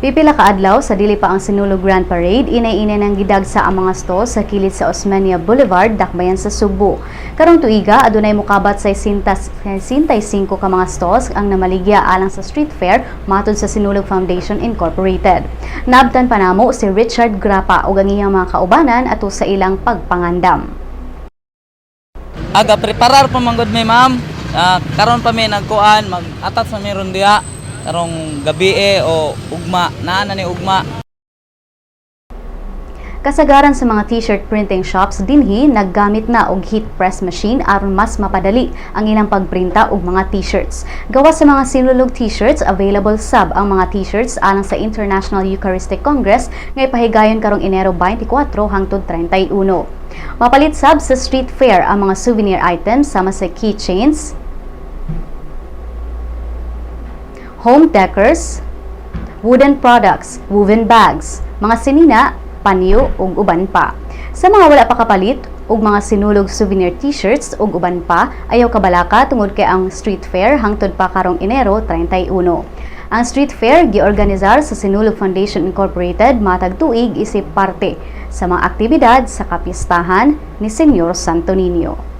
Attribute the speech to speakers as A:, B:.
A: Pipila ka adlaw sa dili pa ang Sinulog Grand Parade, inay-inay ng gidagsa ang mga stall sa kilid sa Osmeña Boulevard, Dakbayan sa Subo. Karong tuiga, adunay mokabat sa 65 ka mga stalls ang namaligya alang sa street fair matod sa Sinulog Foundation Incorporated. Naabtan pa namo si Richard Grapa ug ang iyang mga kaubanan ato sa ilang pagpangandam.
B: Aga preparar pa manggod mi ma'am. Karon pa mi nagkuan mag-atat sa meron diha karong gabi o ugma naa na ni ugma.
A: Kasagaran sa mga t-shirt printing shops dinhi naggamit na og heat press machine aron mas mapadali ang ilang pagprinta og mga t-shirts. Gawas sa mga Sinulog t-shirts, available sab ang mga t-shirts alang sa International Eucharistic Congress nga ipahigayon karong Enero 24 hangtod 31. Mapalit sab sa street fair ang mga souvenir items sama sa keychains, home decors, wooden products, woven bags, mga sinina, panyo ug uban pa. Sa mga wala pa kapalit ug mga Sinulog souvenir t-shirts ug uban pa, ayaw kabalaka tungod kay ang street fair hangtod pa karong Enero 31. Ang street fair giorganizar sa Sinulog Foundation Incorporated matag tuig isip parte sa mga aktibidad sa kapistahan ni Senyor Santo Niño.